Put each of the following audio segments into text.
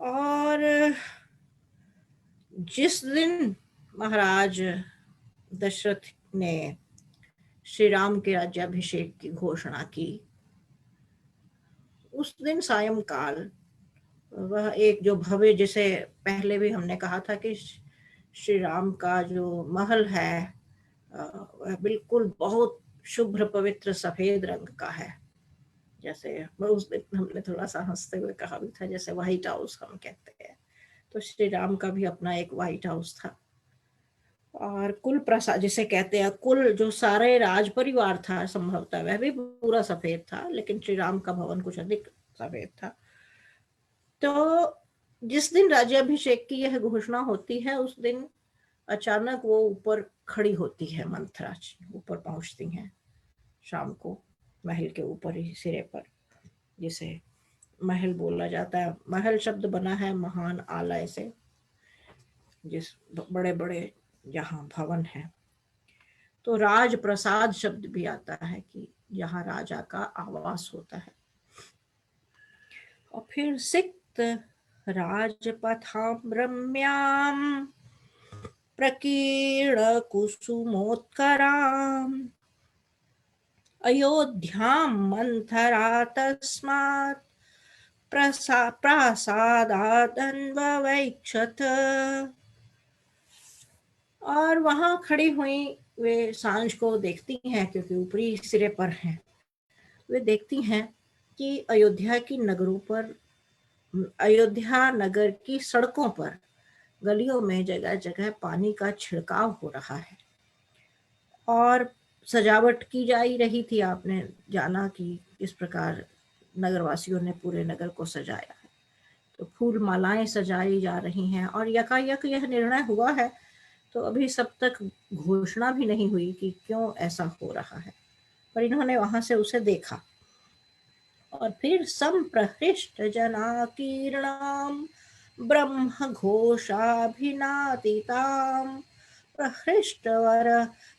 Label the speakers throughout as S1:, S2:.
S1: और जिस दिन महाराज दशरथ ने श्री राम के राज्याभिषेक की घोषणा की, उस दिन सायंकाल वह एक जो भव्य, जिसे पहले भी हमने कहा था कि श्री राम का जो महल है वह बिल्कुल बहुत शुभ्र पवित्र सफेद रंग का है। जैसे उस दिन हमने थोड़ा सा हंसते हुए कहा भी था, जैसे व्हाइट हाउस हम कहते हैं, तो श्री राम का भी अपना एक व्हाइट हाउस था। और कुल प्रसाद जिसे कहते हैं, कुल जो सारे राज परिवार था संभवतः वह भी पूरा सफेद था, लेकिन श्री राम का भवन कुछ अधिक सफेद था। तो जिस दिन राज्याभिषेक की यह घोषणा होती है, उस दिन अचानक वो ऊपर खड़ी होती है, मंथरा ऊपर पहुंचती हैं शाम को, महल के ऊपर ही सिरे पर, जिसे महल बोला जाता है। महल शब्द बना है महान आलय से, जिस बड़े बड़े जहाँ भवन है। तो राज प्रसाद शब्द भी आता है कि जहाँ राजा का आवास होता है। और फिर सिक्त राजपथाम रम्याम प्रकीर्ण कुसुमोत्कराम अयोध्याम मंथरा तस्मात् प्रासादादन्ववैक्षत। और वहां खड़ी हुई वे सांझ को देखती हैं, क्योंकि ऊपरी सिरे पर हैं, वे देखती हैं कि अयोध्या की नगरों पर, अयोध्या नगर की सड़कों पर, गलियों में जगह जगह पानी का छिड़काव हो रहा है। और सजावट की जा ही रही थी। आपने जाना कि इस प्रकार नगरवासियों ने पूरे नगर को सजाया है। तो फूल मालाएं सजाई जा रही हैं, और यकायक यह निर्णय हुआ है, तो अभी सब तक घोषणा भी नहीं हुई कि क्यों ऐसा हो रहा है, पर इन्होंने वहां से उसे देखा। और फिर संप्रहृष्ट जनाकीर्णाम ब्रह्म घोषाभिनादिताम प्रहृष्टवर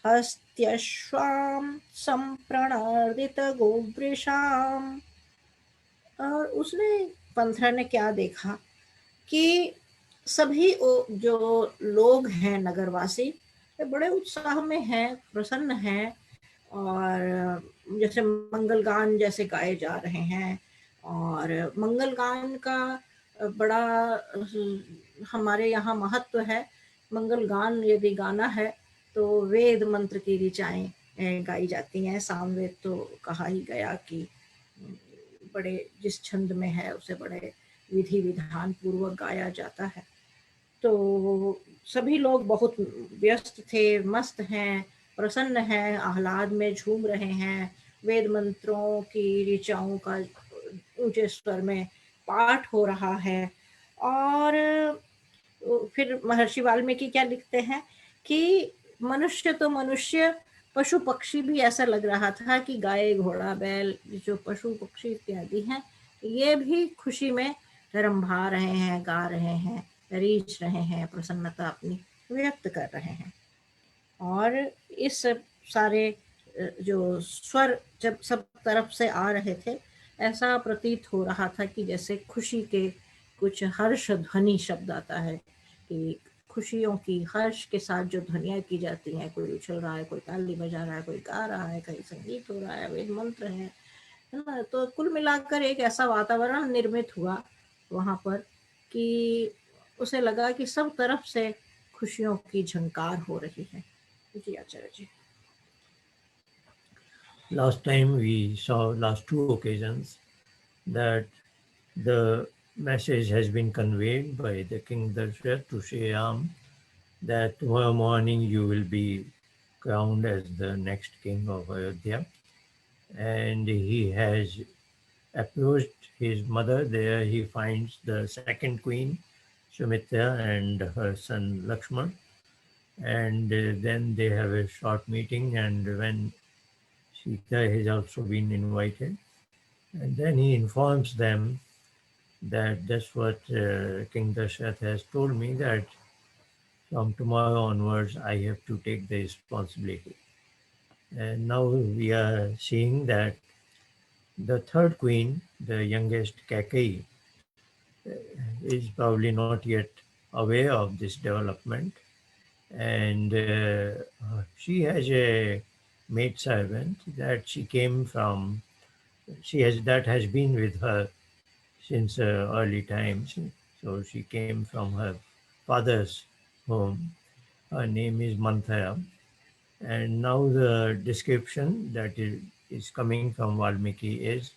S1: हस्त्यश्वाम संप्रणर्दित गोवृषाम। और उसने, पंथरा ने क्या देखा कि सभी जो लोग हैं नगरवासी, वे बड़े उत्साह में हैं, प्रसन्न हैं, और जैसे मंगल गान जैसे गाए जा रहे हैं। और मंगल गान का बड़ा हमारे यहाँ महत्व है। मंगल गान यदि गाना है तो वेद मंत्र की ऋचाएं गाई जाती हैं। सामवेद तो कहा ही गया कि बड़े जिस छंद में है उसे बड़े विधि विधान पूर्वक गाया जाता है। तो सभी लोग बहुत व्यस्त थे, मस्त हैं, प्रसन्न हैं, आह्लाद में झूम रहे हैं। वेद मंत्रों की ऋचाओं का ऊंचे स्वर में पाठ हो रहा है। और फिर महर्षि वाल्मीकि क्या लिखते हैं कि मनुष्य तो मनुष्य, पशु पक्षी भी ऐसा लग रहा था कि गाय घोड़ा बैल जो पशु पक्षी इत्यादि हैं, ये भी खुशी में रंभा रहे हैं, गा रहे हैं, रीझ रहे हैं, प्रसन्नता अपनी व्यक्त कर रहे हैं। और इस सारे जो स्वर जब सब तरफ से आ रहे थे, ऐसा प्रतीत हो रहा था कि जैसे खुशी के कुछ हर्ष ध्वनि शब्द आता है, कि खुशियों की, हर्ष के साथ जो ध्वनियाँ की जाती हैं, कोई उछल रहा है, कोई ताली बजा रहा है, कोई गा रहा है, कहीं संगीत हो रहा है, वेद मंत्र है ना। तो कुल मिलाकर एक ऐसा वातावरण निर्मित हुआ वहाँ पर कि उसे लगा कि सब तरफ से खुशियों की झंकार हो रही है। जी आचार्य जी।
S2: Last time we saw, last two occasions, that the message has been conveyed by the King Darshat to Sri Ram that tomorrow morning you will be crowned as the next king of Ayodhya. And he has approached his mother. There he finds the second queen, Sumitra, and her son Lakshman. And then they have a short meeting, and when Sita has also been invited, and then he informs them that that's what King Dashrath has told me, that from tomorrow onwards I have to take the responsibility. And now we are seeing that the third queen, the youngest Kaikeyi, is probably not yet aware of this development, and she has a maid servant that she came from. She has that has been with her since early times. So she came from her father's home. Her name is Manthara, and now the description that is coming from Valmiki is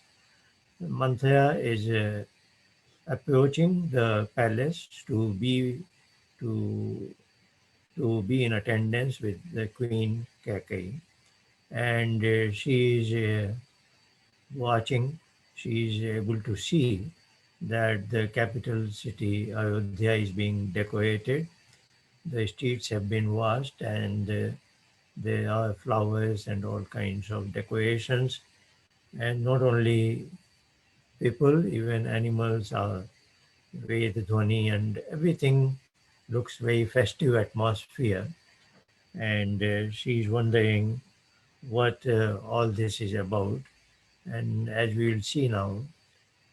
S2: Manthara is approaching the palace to to be in attendance with the Queen Kaikeyi, and she is watching. She is able to see that the capital city Ayodhya is being decorated. The streets have been washed, and there are flowers and all kinds of decorations. And not only people, even animals are Vedhwani, and everything looks very festive atmosphere. And she's wondering what all this is about. And as we will see now,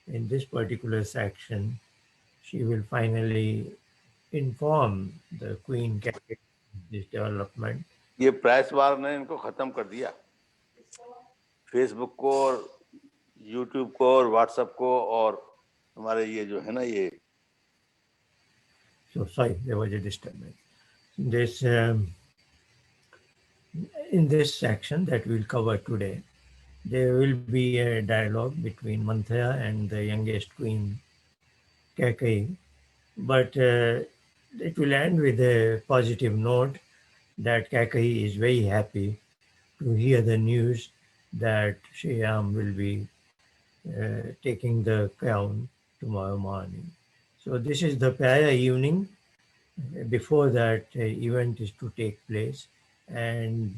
S2: in this particular section, she will finally inform the Queen Catholic this development.
S3: ये price वार ने इनको खत्म कर दिया, Facebook को और YouTube को और व्हाट्सएप को और हमारे ये जो है ना ये
S2: So sorry, there was a disturbance. This in this section that we'll cover today, there will be a dialogue between Manthara and the youngest queen Kaikeyi, but it will end with a positive note that Kaikeyi is very happy to hear the news that Sri Ram will be taking the crown tomorrow morning. So this is the prior evening before that event is to take place, and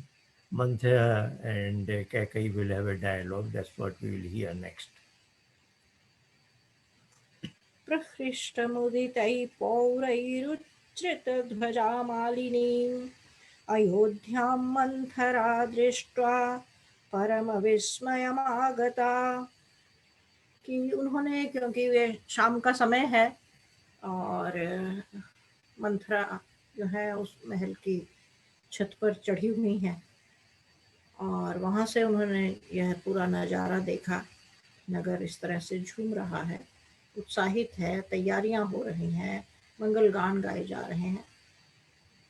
S2: Manthara and Kaikeyi will have a dialogue. That's what we will hear next.
S1: प्रहृष्टमुदितैः पौरैरुच्छ्रितध्वजामालिनीम् अयोध्यां मन्थरा दृष्ट्वा परमविस्मयमागता। कि उन्होंने, क्योंकि वे शाम का समय है और मंथरा जो है उस महल की छत पर चढ़ी हुई हैं और वहाँ से उन्होंने यह पूरा नज़ारा देखा। नगर इस तरह से झूम रहा है, उत्साहित है, तैयारियां हो रही हैं, मंगल गान गाए जा रहे हैं।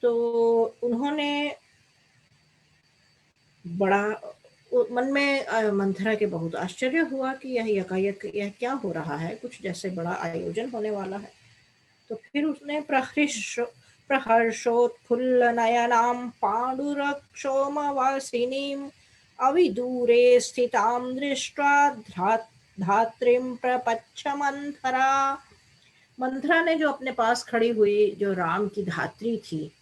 S1: तो उन्होंने बड़ा मन में मंथरा के बहुत आश्चर्य हुआ कि यह यकायक यह क्या हो रहा है, कुछ जैसे बड़ा आयोजन होने वाला है। तो फिर उसने प्रहर्षोत्फुल्ल नयनां पाण्डुरक्षोमवासिनीं अविदूरे स्थितां दृष्ट्वा धात्रीं प्रपच्छ मंथरा। मंथरा ने जो अपने पास खड़ी हुई जो राम की धात्री थी,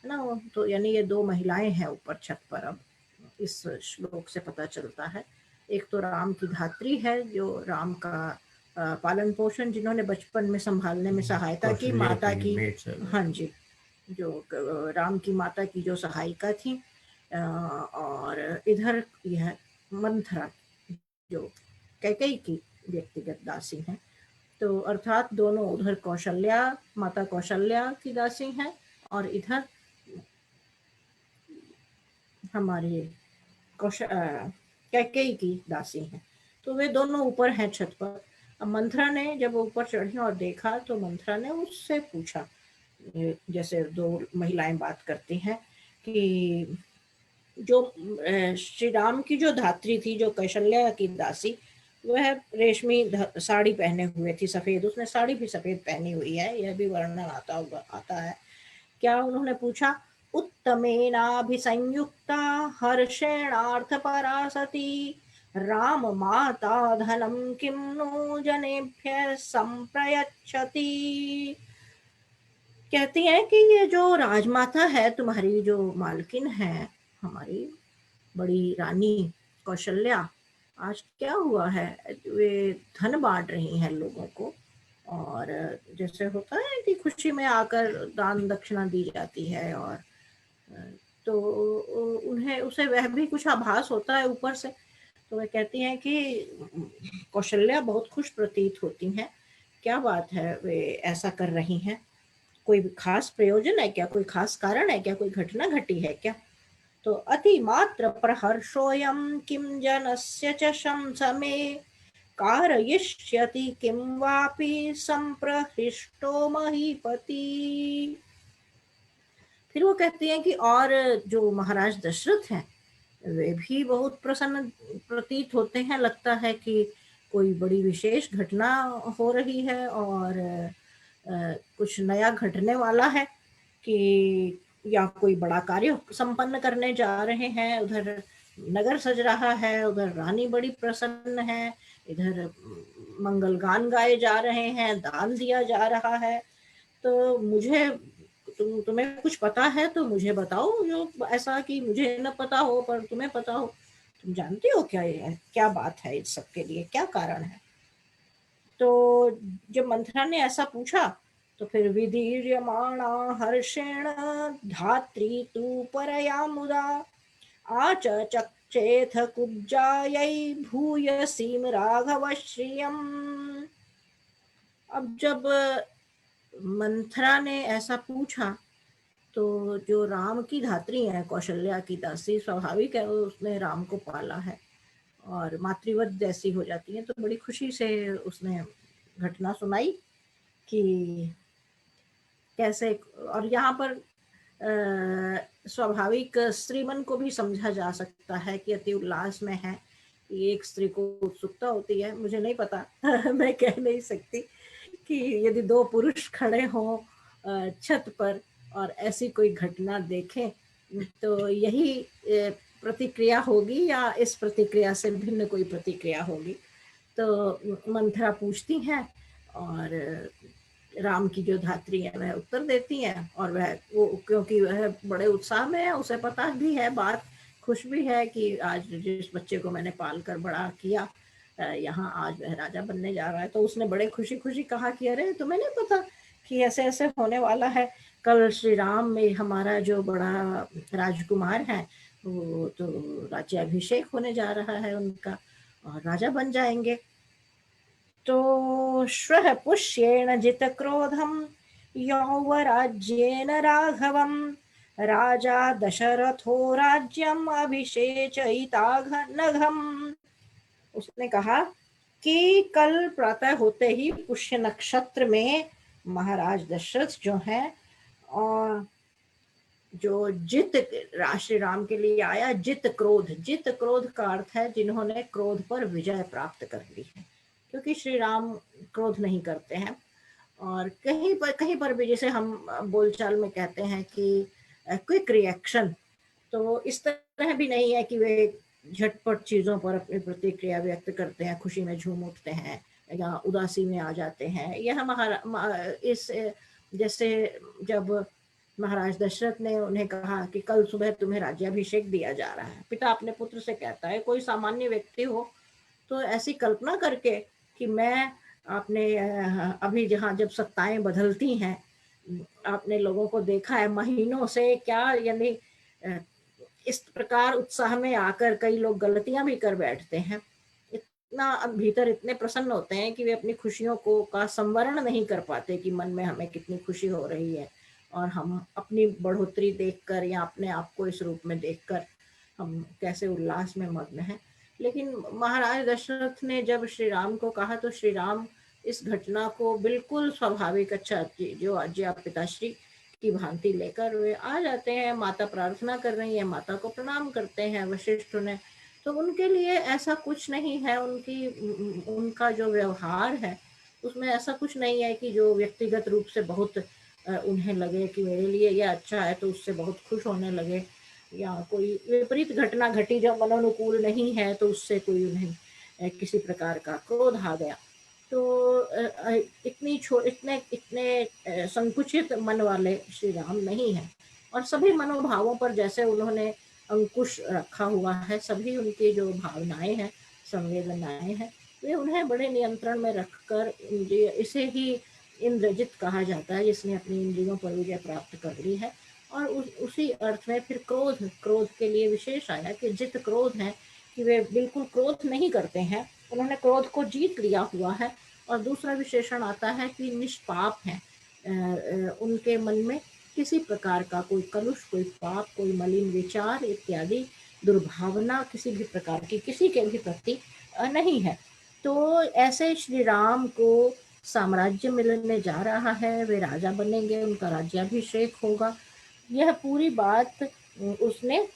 S1: है ना, तो यानी ये दो महिलाएं हैं ऊपर छत पर। अब इस श्लोक से पता चलता है, एक तो राम की धात्री है जो राम का पालन पोषण, जिन्होंने बचपन में संभालने में सहायता की, माता की, हाँ जी, जो राम की माता की जो सहायिका थी। और इधर यह मंथरा जो कैकेयी की व्यक्तिगत दासी हैं। तो अर्थात दोनों, उधर कौशल्या, माता कौशल्या की दासी हैं और इधर हमारी कैकेयी की दासी हैं। तो वे दोनों ऊपर हैं छत पर। अब मंथरा ने जब ऊपर चढ़ी और देखा तो मंथरा ने उससे पूछा, जैसे दो महिलाएं बात करती हैं, कि जो श्री राम की जो धात्री थी, जो कौशल्या की दासी, वह रेशमी साड़ी पहने हुए थी, सफेद, उसने साड़ी भी सफेद पहनी हुई है, यह भी वर्णन आता है। क्या उन्होंने पूछा, उत्तमेनाभिसंयुक्ता हर्षेणार्थपरा सती राम माता धनं किं नो जनेभ्यः संप्रयच्छति। कहती हैं कि ये जो राजमाता है, तुम्हारी जो मालकिन है, हमारी बड़ी रानी कौशल्या, आज क्या हुआ है, वे धन बांट रही हैं लोगों को। और जैसे होता है कि खुशी में आकर दान दक्षिणा दी जाती है, और तो उन्हें उसे वह भी कुछ आभास होता है ऊपर से। तो वे कहती हैं कि कौशल्या बहुत खुश प्रतीत होती हैं क्या बात है, वे ऐसा कर रही हैं? कोई खास प्रयोजन है क्या? कोई खास कारण है क्या? कोई घटना घटी है क्या? तो अतिमात्र प्रहर्षोऽयं किं जनस्य च शंसमे कारयिष्यति किं वापि संप्रहृष्टो महीपति। फिर वो कहती हैं कि और जो महाराज दशरथ हैं वे भी बहुत प्रसन्न प्रतीत होते हैं, लगता है कि कोई बड़ी विशेष घटना हो रही है और कुछ नया घटने वाला है, कि या कोई बड़ा कार्य संपन्न करने जा रहे हैं। उधर नगर सज रहा है, उधर रानी बड़ी प्रसन्न है, इधर मंगल गान गाए जा रहे हैं, दान दिया जा रहा है। तो मुझे तुम्हें कुछ पता है तो मुझे बताओ, जो ऐसा कि मुझे न पता हो पर तुम्हें पता हो। तुम जानती हो क्या ये क्या बात है, इस सब के लिए क्या कारण है? तो जब मंथरा ने ऐसा पूछा तो फिर विदीर्यमाणा हर्षेण धात्री तु परया मुदा आचचक्षेथ कुब्जायै भूयसीम राघव श्रियम्। अब जब मंथरा ने ऐसा पूछा तो जो राम की धात्री है, कौशल्या की दासी, स्वाभाविक है उसने राम को पाला है और मातृवत जैसी हो जाती है, तो बड़ी खुशी से उसने घटना सुनाई कि कैसे। और यहाँ पर स्वाभाविक स्त्री मन को भी समझा जा सकता है कि अति उल्लास में है। एक स्त्री को उत्सुकता होती है, मुझे नहीं पता मैं कह नहीं सकती कि यदि दो पुरुष खड़े हों छत पर और ऐसी कोई घटना देखें तो यही प्रतिक्रिया होगी या इस प्रतिक्रिया से भिन्न कोई प्रतिक्रिया होगी। तो मंथरा पूछती हैं और राम की जो धात्री है वह उत्तर देती है, और वह वो क्योंकि वह बड़े उत्साह में है, उसे पता भी है बात, खुश भी है कि आज जिस बच्चे को मैंने पाल कर बड़ा किया यहाँ आज वह राजा बनने जा रहा है। तो उसने बड़े खुशी खुशी कहा कि अरे तुम्हें नहीं पता कि ऐसे ऐसे होने वाला है, कल श्री राम में हमारा जो बड़ा राजकुमार है वो तो राज्याभिषेक होने जा रहा है उनका, और राजा बन जाएंगे। तो श्वः पुष्येण जितक्रोधं यौवराज्येन राघवं राजा दशरथो राज्यम अभिषेचयितानघम्। उसने कहा कि कल प्रातः होते ही पुष्य नक्षत्र में महाराज दशरथ जो हैं और जो जित श्री राम के लिए आया, जित क्रोध का अर्थ है जिन्होंने क्रोध पर विजय प्राप्त कर ली है, क्योंकि श्री राम क्रोध नहीं करते हैं। और कहीं पर भी जैसे हम बोलचाल में कहते हैं कि क्विक रिएक्शन, तो इस तरह भी नहीं है कि वे झटपट चीजों पर अपनी प्रतिक्रिया व्यक्त करते हैं, खुशी में झूम उठते हैं या उदासी में आ जाते हैं। यह इस जैसे जब महाराज दशरथ ने उन्हें कहा कि कल सुबह तुम्हें राज्याभिषेक दिया जा रहा है, पिता अपने पुत्र से कहता है, कोई सामान्य व्यक्ति हो तो ऐसी कल्पना करके कि मैं आपने अभी जहाँ जब सत्ताएं बदलती हैं, आपने लोगों को देखा है महीनों से, क्या यानी इस प्रकार उत्साह में आकर कई लोग गलतियां भी कर बैठते हैं। इतना भीतर इतने प्रसन्न होते हैं कि वे अपनी खुशियों को का संवरण नहीं कर पाते कि मन में हमें कितनी खुशी हो रही है, और हम अपनी बढ़ोतरी देखकर या अपने आप को इस रूप में देखकर हम कैसे उल्लास में मग्न हैं। लेकिन महाराज दशरथ ने जब श्री राम को कहा तो श्री राम इस घटना को बिल्कुल स्वाभाविक, अच्छा जो आज्ञा पिताश्री की भांति लेकर वे आ जाते हैं। माता प्रार्थना कर रही है, माता को प्रणाम करते हैं वशिष्ठ ने, तो उनके लिए ऐसा कुछ नहीं है। उनका जो व्यवहार है उसमें ऐसा कुछ नहीं है कि जो व्यक्तिगत रूप से बहुत उन्हें लगे कि मेरे लिए ये अच्छा है तो उससे बहुत खुश होने लगे, या कोई विपरीत घटना घटी जो मनोनुकूल नहीं है तो उससे कोई उन्हें किसी प्रकार का क्रोध आ गया। तो इतने इतने संकुचित मन वाले श्री राम नहीं है, और सभी मनोभावों पर जैसे उन्होंने अंकुश रखा हुआ है, सभी उनकी जो भावनाएं हैं, संवेदनाएं हैं, वे उन्हें बड़े नियंत्रण में रखकर, इसे ही इंद्रजित कहा जाता है जिसने अपनी इंद्रियों पर विजय प्राप्त कर ली है। और उसी अर्थ में फिर क्रोध के लिए विशेष आया कि जित क्रोध है, कि वे बिल्कुल क्रोध नहीं करते हैं, उन्होंने क्रोध को जीत लिया हुआ है और दूसरा विशेषण आता है कि निष्पाप हैं। उनके मन में किसी प्रकार का कोई कलुष, कोई पाप, कोई मलिन विचार इत्यादि दुर्भावना किसी भी प्रकार की किसी के भी प्रति नहीं है। तो ऐसे श्री राम को साम्राज्य मिलने जा रहा है, वे राजा बनेंगे, उनका राज्याभिषेक होगा। यह पूरी बात उसने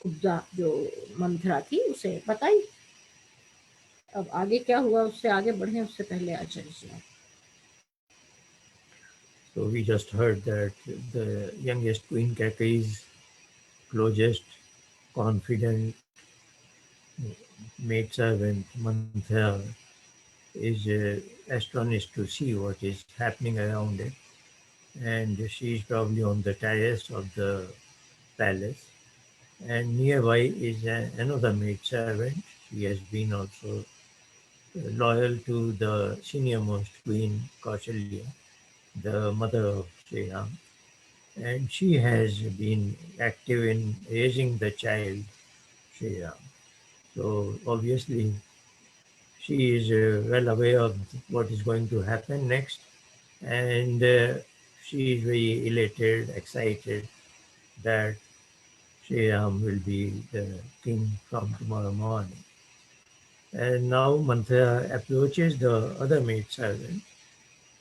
S1: जो मंथरा थी उसे बताई। अब आगे क्या हुआ, उससे आगे बढ़े उससे पहले आचार्य जी।
S2: So we just heard that the youngest Queen Kaikeyi's closest, confident maidservant Manthara is astonished to see what is happening around it, and she is probably on the terrace of the palace. And nearby is another maidservant. She has been also loyal to the senior-most queen Kausalya, the mother of Sri Ram, and she has been active in raising the child Sri Ram. So obviously she is well aware of what is going to happen next, and she is very elated, excited that Sri Ram will be the king from tomorrow morning. And now Manthara approaches the other maidservant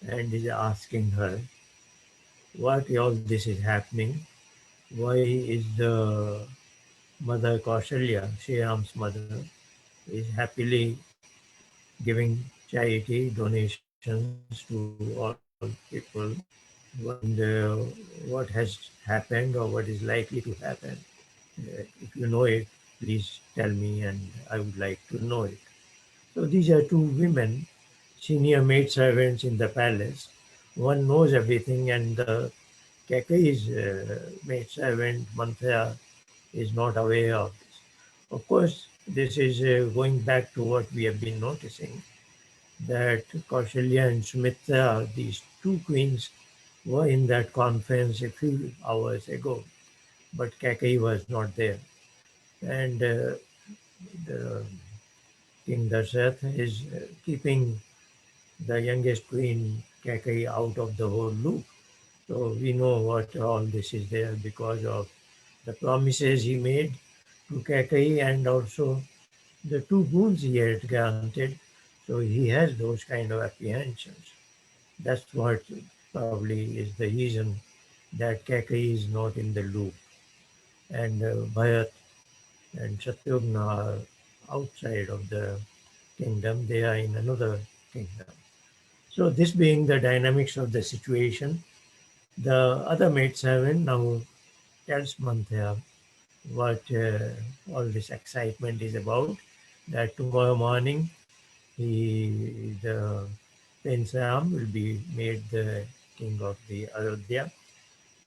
S2: and is asking her what all this is happening. Why is the mother Kausalya, Sri Ram's mother, is happily giving charity donations to all people, and what has happened or what is likely to happen. If you know it, please tell me, and I would like to know it. So these are two women, senior maidservants in the palace. One knows everything, and the Kaikeyi's maidservant Manthara is not aware of this. Of course, this is going back to what we have been noticing, that Kausalya and Sumitra, these two queens, were in that conference a few hours ago, but Kaikeyi was not there. And the King Dasharatha is keeping the youngest queen Kaikeyi out of the whole loop. So we know what all this is there because of the promises he made to Kaikeyi and also the two boons he had granted. So he has those kind of apprehensions. That's what probably is the reason that Kaikeyi is not in the loop. And Bharat and Shatrugna are outside of the kingdom. They are in another kingdom. So this being the dynamics of the situation, the other maidservant now tells Manthara what all this excitement is about, that tomorrow morning the Prince Ram will be made the king of the Ayodhya.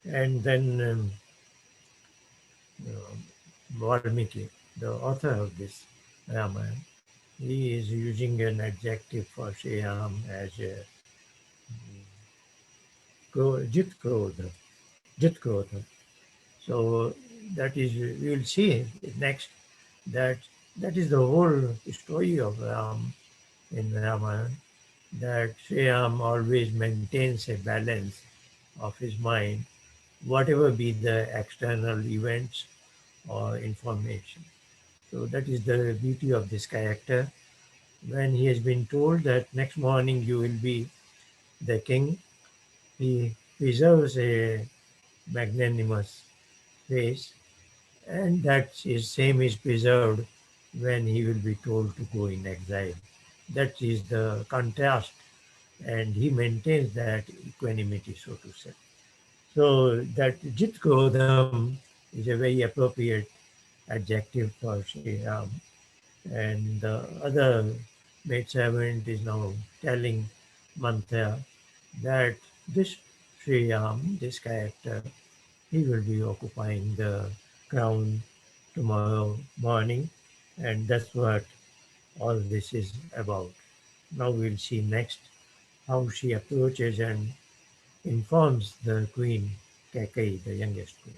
S2: And then Valmiki, the author of this Ramayana, he is using an adjective for Sri Ram as Jit Krodha. Jit Krodha. So that is, we will see next that that is the whole story of Ram in Ramayana, that Sri Ram always maintains a balance of his mind, whatever be the external events or information. So that is the beauty of this character. When he has been told that next morning you will be the king, he preserves a magnanimous face, and that is same is preserved when he will be told to go in exile. That is the contrast, and he maintains that equanimity, so to say. So that Jit Krodham is a very appropriate adjective for Sri Ram. And the other maidservant is now telling Manthara that this Sri Ram, this character, he will be occupying the crown tomorrow morning, and that's what all this is about. Now we'll see next how she approaches and informs the queen, Kaikeyi, the youngest queen.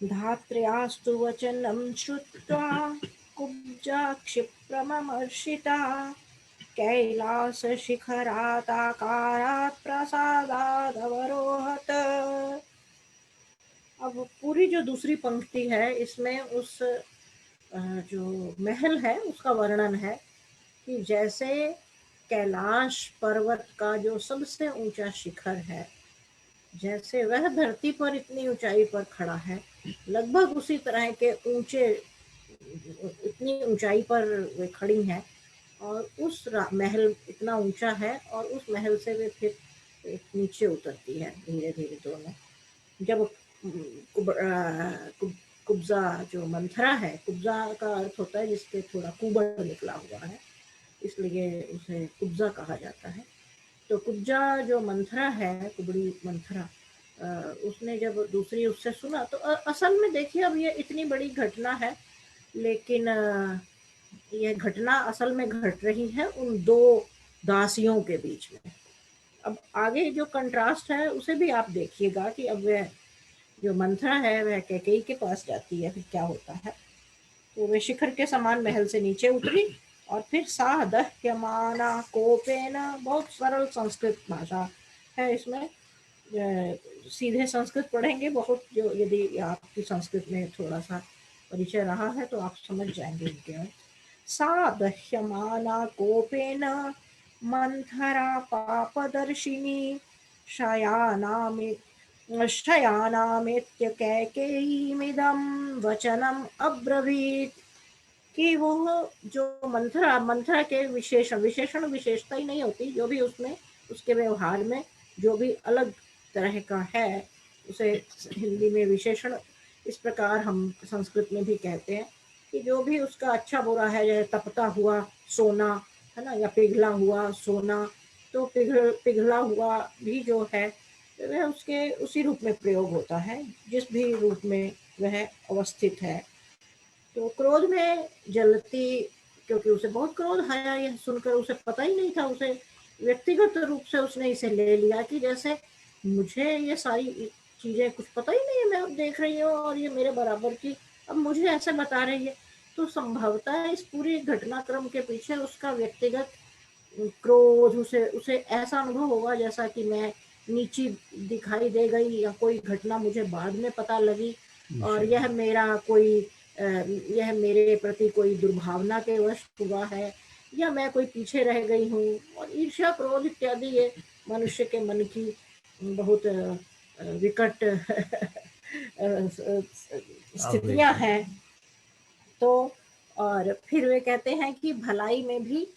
S1: धात्र्यास्तु वचनं श्रुत्वा कुब्जा क्षिप्रमर्षिता कैलास शिखरात् आकारात् प्रसादात् अवरोहत। अब पूरी जो दूसरी पंक्ति है इसमें उस जो महल है उसका वर्णन है कि जैसे कैलाश पर्वत का जो सबसे ऊंचा शिखर है, जैसे वह धरती पर इतनी ऊंचाई पर खड़ा है, लगभग उसी तरह के ऊंचे, इतनी ऊंचाई पर वे खड़ी हैं। और उस महल इतना ऊंचा है और उस महल से वे फिर नीचे उतरती है धीरे धीरे दोनों। जब कुब्जा जो मंथरा है, कुब्जा का अर्थ होता है जिसके थोड़ा कुबड़ निकला हुआ है, इसलिए उसे कुब्जा कहा जाता है। तो कुब्जा जो मंथरा है, कुबड़ी मंथरा, उसने जब दूसरी उससे सुना तो असल में देखिए अब ये इतनी बड़ी घटना है, लेकिन यह घटना असल में घट रही है उन दो दासियों के बीच में। अब आगे जो कंट्रास्ट है उसे भी आप देखिएगा कि अब वह जो मंथरा है वह कैकेयी के पास जाती है, फिर क्या होता है। तो वे शिखर के समान महल से नीचे उतरी और फिर सा दह्यमाना कोपेन, बहुत सरल संस्कृत भाषा है इसमें, सीधे संस्कृत पढ़ेंगे बहुत, जो यदि आपकी संस्कृत में थोड़ा सा परिचय रहा है तो आप समझ जाएंगे इनके अर्थ। सा दह्यमाना कोपेन मंथरा पापदर्शिनी शयानामेत्य कैकेयीमिदं वचनम अब्रवीत। कि वो जो मंथरा, मंथरा के विशेषण विशेषता ही नहीं होती, जो भी उसमें उसके व्यवहार में जो भी अलग तरह का है उसे हिंदी में विशेषण इस प्रकार हम संस्कृत में भी कहते हैं कि जो भी उसका अच्छा बुरा है, जैसे तपता हुआ सोना है ना, या पिघला हुआ सोना, तो पिघला हुआ भी जो है वह उसके उसी रूप में प्रयोग होता है जिस भी रूप में वह अवस्थित है। तो क्रोध में जलती, क्योंकि उसे बहुत क्रोध आया यह सुनकर, उसे पता ही नहीं था, उसे व्यक्तिगत रूप से उसने इसे ले लिया कि जैसे मुझे ये सारी चीजें कुछ पता ही नहीं है, मैं देख रही हूँ और ये मेरे बराबर की अब मुझे ऐसे बता रही है। तो संभवतः इस पूरी घटनाक्रम के पीछे उसका व्यक्तिगत क्रोध, उसे उसे ऐसा अनुभव होगा जैसा कि मैं नीची दिखाई दे गई या कोई घटना मुझे बाद में पता लगी और यह मेरा कोई यह मेरे प्रति कोई दुर्भावना के वश हुआ है या मैं कोई पीछे रह गई हूँ। और ईर्ष्या क्रोध इत्यादि ये मनुष्य के मन की बहुत विकट स्थितियां हैं। तो और फिर वे कहते हैं कि भलाई में भी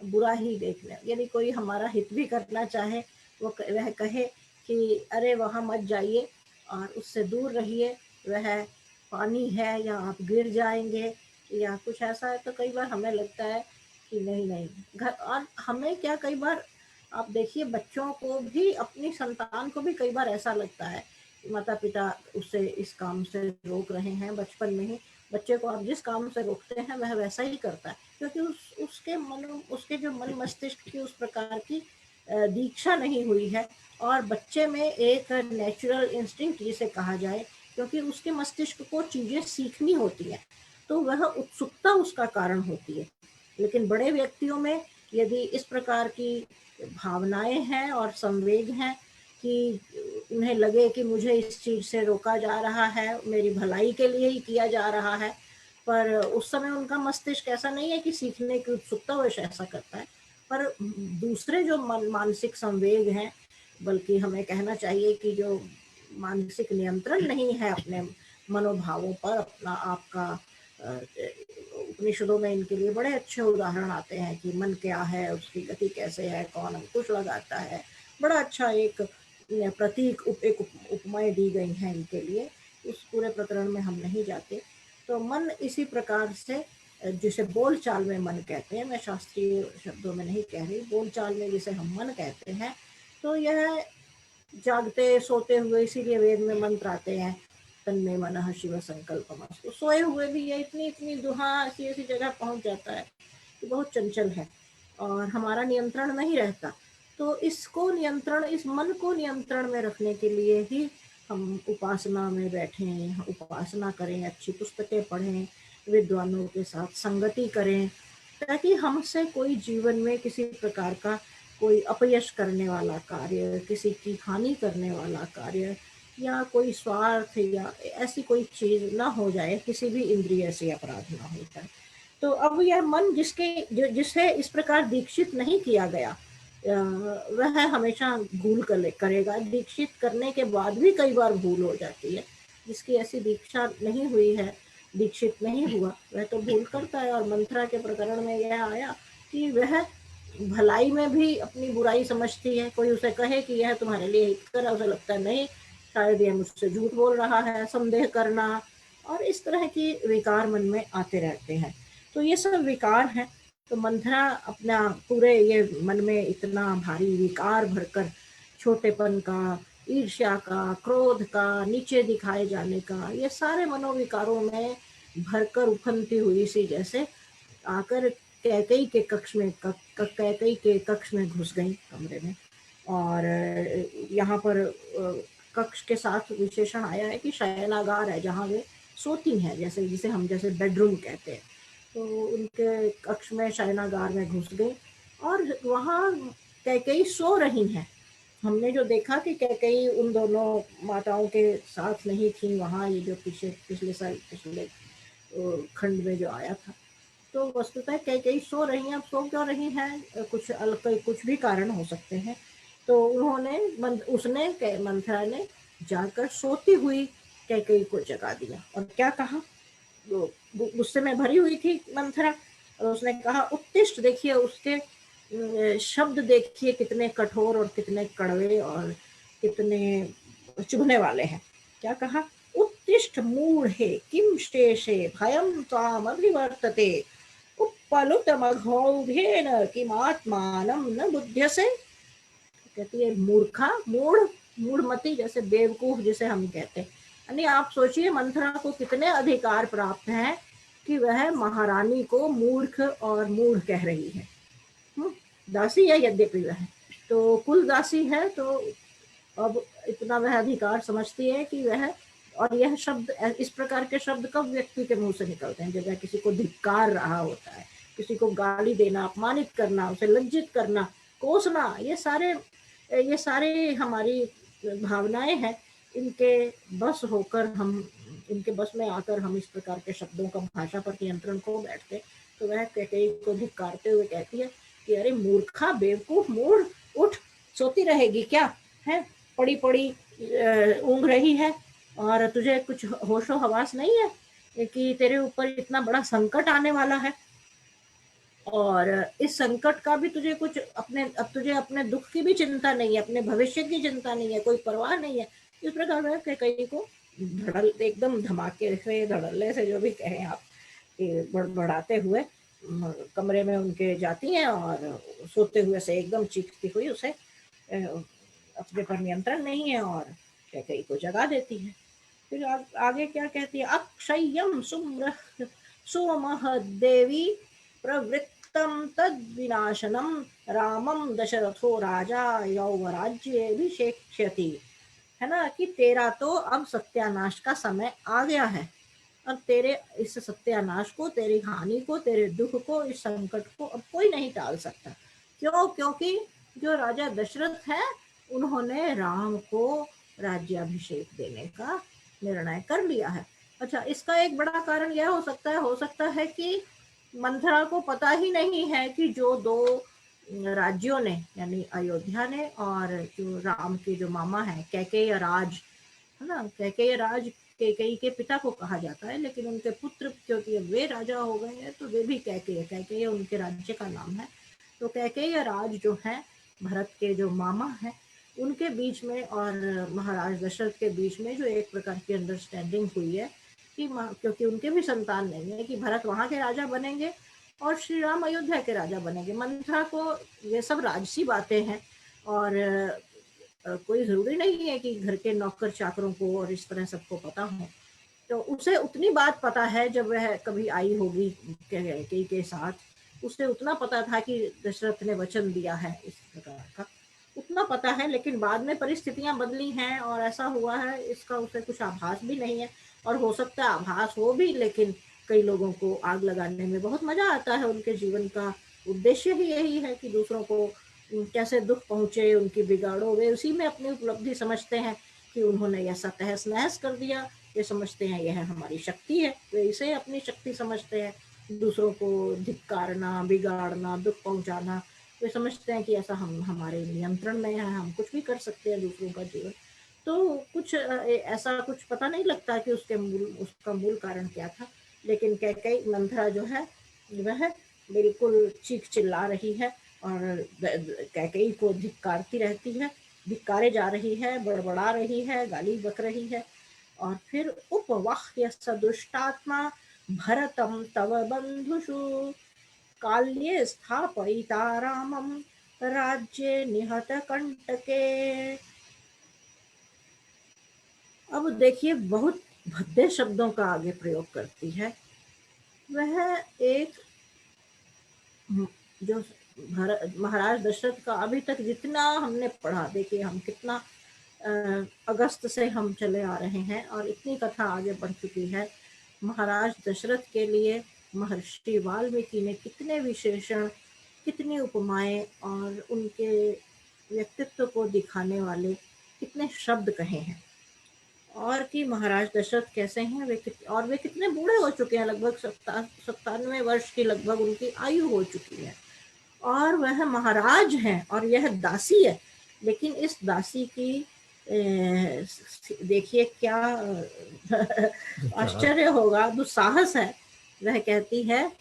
S1: बुरा ही देखना, यदि कोई हमारा हित भी करना चाहे वह कहे कि अरे वहाँ मत जाइए और उससे दूर रहिए, वह पानी है या आप गिर जाएंगे या कुछ ऐसा है, तो कई बार हमें लगता है कि नहीं नहीं घर। और हमें क्या, कई बार आप देखिए बच्चों को भी, अपनी संतान को भी कई बार ऐसा लगता है कि माता पिता उससे इस काम से रोक रहे हैं। बचपन में ही बच्चे को आप जिस काम से रोकते हैं वह वैसा ही करता है, क्योंकि उसके जो मन मस्तिष्क की उस प्रकार की दीक्षा नहीं हुई है। और बच्चे में एक नेचुरल इंस्टिंक्ट जिसे कहा जाए, क्योंकि उसके मस्तिष्क को चीजें सीखनी होती है तो वह उत्सुकता उसका कारण होती है। लेकिन बड़े व्यक्तियों में यदि इस प्रकार की भावनाएं हैं और संवेग हैं कि उन्हें लगे कि मुझे इस चीज से रोका जा रहा है, मेरी भलाई के लिए ही किया जा रहा है, पर उस समय उनका मस्तिष्क ऐसा नहीं है कि सीखने की उत्सुकता वश ऐसा करता है, पर दूसरे जो मानसिक संवेग हैं, बल्कि हमें कहना चाहिए कि जो मानसिक नियंत्रण नहीं है अपने मनोभावों पर अपना आपका, उपनिषदों में इनके लिए बड़े अच्छे उदाहरण आते हैं कि मन क्या है, उसकी गति कैसे है, कौन अंकुश लगाता है। बड़ा अच्छा एक प्रतीक एक उपमाएं दी गई हैं इनके लिए। उस पूरे प्रकरण में हम नहीं जाते। तो मन इसी प्रकार से, जिसे बोल चाल में मन कहते हैं, मैं शास्त्रीय शब्दों में नहीं कह रही, बोल चाल में जिसे हम मन कहते हैं, तो यह जागते सोते हुए, इसीलिए वेद में मंत्र आते हैं तन्मे मनः शिव संकल्पमस्तु। सोए हुए भी ये इतनी इतनी दुहा ऐसी ऐसी जगह पहुंच जाता है कि बहुत चंचल है और हमारा नियंत्रण नहीं रहता। तो इसको नियंत्रण, इस मन को नियंत्रण में रखने के लिए ही हम उपासना में बैठें, उपासना करें, अच्छी पुस्तकें पढ़ें, विद्वानों के साथ संगति करें ताकि हमसे कोई जीवन में किसी प्रकार का कोई अपयश करने वाला कार्य, किसी की हानि करने वाला कार्य या कोई स्वार्थ या ऐसी कोई चीज ना हो जाए, किसी भी इंद्रिय से अपराध ना हो जाए। तो अब यह मन जिसे इस प्रकार दीक्षित नहीं किया गया, वह हमेशा भूल करेगा। दीक्षित करने के बाद भी कई बार भूल हो जाती है। जिसकी ऐसी दीक्षा नहीं हुई है, दीक्षित नहीं हुआ, वह तो भूल करता है। और मंथरा के प्रकरण में यह आया कि वह भलाई में भी अपनी बुराई समझती है। कोई उसे कहे कि यह तुम्हारे लिए हितकर, उसे लगता है नहीं, शायद यह मुझसे झूठ बोल रहा है, संदेह करना और इस तरह की विकार मन में आते रहते हैं। तो ये सब विकार हैं। तो मंथरा अपना पूरे ये मन में इतना भारी विकार भरकर, छोटेपन का, ईर्ष्या का, क्रोध का, नीचे दिखाए जाने का, ये सारे मनोविकारों में भरकर उफनती हुई सी जैसे आकर कैकई के कक्ष में कैकई के कक्ष में घुस गई, कमरे में। और यहाँ पर कक्ष के साथ विशेषण आया है कि शयनागार है, जहाँ वे सोती हैं, जैसे जिसे हम जैसे बेडरूम कहते हैं। तो उनके कक्ष में, शयनागार में घुस गई और वहाँ कैकई सो रही हैं। हमने जो देखा कि कैकई उन दोनों माताओं के साथ नहीं थी वहाँ, ये जो पिछले खंड में जो आया था। तो वस्तुतः कैकई सो रही हैं। अब सो क्यों रही हैं, कुछ भी कारण हो सकते हैं। तो उसने मंथरा ने जाकर सोती हुई कैकई को जगा दिया और क्या कहा, गुस्से में भरी हुई थी मंथरा, और उसने कहा उत्तिष्ठ। देखिए उसके शब्द देखिए कितने कठोर और कितने कड़वे और कितने चुभने वाले हैं। क्या कहा, उत्तिष्ठ मूढ़े किम शेषे भयं त्वाम अभिवर्तते उपलुतमघौघेन किमात्मानं न बुध्यसे। कहती है मूर्खा, मूढ़मती, जैसे बेवकूफ जिसे हम कहते हैं। यानी आप सोचिए मंथरा को कितने अधिकार प्राप्त हैं कि वह महारानी को मूर्ख और मूढ़ कह रही है। दासी है यद्यपि वह, तो कुल दासी है, तो अब इतना वह अधिकार समझती है कि वह, और यह शब्द, इस प्रकार के शब्द कब व्यक्ति के मुंह से निकलते हैं, जब वह किसी को धिक्कार रहा होता है, किसी को गाली देना, अपमानित करना, उसे लज्जित करना, कोसना, ये सारे हमारी भावनाएं हैं। इनके बस होकर हम, इनके बस में आकर हम इस प्रकार के शब्दों का भाषा पर नियंत्रण खो बैठते। तो वह कैकेयी को धिक्कारते हुए कहती है कि अरे मूर्खा, बेवकूफ, मूढ़, उठ, सोती रहेगी क्या है, पड़ी पड़ी ऊँघ रही है और तुझे कुछ होशो हवास नहीं है कि तेरे ऊपर इतना बड़ा संकट आने वाला है और इस संकट का भी तुझे कुछ अब तुझे अपने दुख की भी चिंता नहीं है, अपने भविष्य की चिंता नहीं है, कोई परवाह नहीं है। इस प्रकार वह कैकेयी को एकदम धमाके से, धड़ल्ले से, जो भी कहें आप, बड़बड़ाते हुए कमरे में उनके जाती हैं और सोते हुए से एकदम चीखती हुई उसे, अपने पर नियंत्रण नहीं है और कैकेयी को जगा देती है। फिर आगे क्या कहती है, अक्षय्यम सुमह देवी प्रवृत्तम तद विनाशनम रामम दशरथो राजा यौवराज्येभिषेक्ष्यति। है ना, कि तेरा तो अब सत्यानाश का समय आ गया है। अब तेरे इस सत्यानाश को, तेरी हानि को, तेरे दुख को, इस संकट को अब कोई नहीं टाल सकता। क्यों? क्योंकि जो राजा दशरथ है, उन्होंने राम को राज्याभिषेक देने का निर्णय कर लिया है। अच्छा, इसका एक बड़ा कारण यह हो सकता है कि मंथरा को पता ही नहीं है कि जो दो राज्यों ने, यानी अयोध्या ने और जो राम के जो मामा है कैकेयी राज, है ना, कैकेयी राज कैकेयी के पिता को कहा जाता है, लेकिन उनके पुत्र, क्योंकि वे राजा हो गए हैं तो वे भी कैकेयी उनके राज्य का नाम है। तो कैकेयी राज जो है, भरत के जो मामा है, उनके बीच में और महाराज दशरथ के बीच में जो एक प्रकार की अंडरस्टैंडिंग हुई है कि क्योंकि उनके भी संतान नहीं है, कि भरत वहाँ के राजा बनेंगे और श्री राम अयोध्या के राजा बनेंगे। मंथरा को ये सब राजसी बातें हैं और कोई जरूरी नहीं है कि घर के नौकर चाकरों को और इस तरह सबको पता हो। तो उसे उतनी बात पता है, जब वह कभी आई होगी कैकेयी के साथ, उसे उतना पता था कि दशरथ ने वचन दिया है इस प्रकार का, उतना पता है। लेकिन बाद में परिस्थितियां बदली हैं और ऐसा हुआ है, इसका उसे कुछ आभास भी नहीं है। और हो सकता है आभास हो भी, लेकिन कई लोगों को आग लगाने में बहुत मजा आता है, उनके जीवन का उद्देश्य ही यही है कि दूसरों को कैसे दुख पहुंचे, उनकी बिगाड़ो, वे उसी में अपनी उपलब्धि समझते हैं कि उन्होंने ऐसा तहस नहस कर दिया, वे समझते हैं यह हमारी शक्ति है, वे इसे अपनी शक्ति समझते हैं, दूसरों को धिक्कारना, बिगाड़ना, दुख पहुंचाना, वे समझते हैं कि ऐसा हम हमारे नियंत्रण में है, हम कुछ भी कर सकते हैं दूसरों का जीवन। तो कुछ ऐसा कुछ पता नहीं लगता कि उसका मूल कारण क्या था, लेकिन कैकेयी मंथरा जो है वह बिल्कुल चीख चिल्ला रही है और कैकेयी को धिक्कारती रहती है, धिक्कारे जा रही है, बड़बड़ा रही है, गाली बक रही है। और फिर उपवाह्य स दुष्टात्मा भरतम तव बंधुषु काल्ये स्थापयिता रामम राज्ये निहत कंटके। अब देखिए बहुत भद्दे शब्दों का आगे प्रयोग करती है। वह एक जो महाराज दशरथ का अभी तक जितना हमने पढ़ा, देखिए हम कितना अगस्त से हम चले आ रहे हैं और इतनी कथा आगे बढ़ चुकी है। महाराज दशरथ के लिए महर्षि वाल्मीकि ने कितने विशेषण, कितनी उपमाएं और उनके व्यक्तित्व को दिखाने वाले कितने शब्द कहे हैं, और कि महाराज दशरथ कैसे हैं और वे कितने बूढ़े हो चुके हैं, लगभग 97 वर्ष की लगभग उनकी आयु हो चुकी है, और वह महाराज हैं और यह दासी है। लेकिन इस दासी की देखिए क्या आश्चर्य होगा, दुस्साहस है। वह कहती है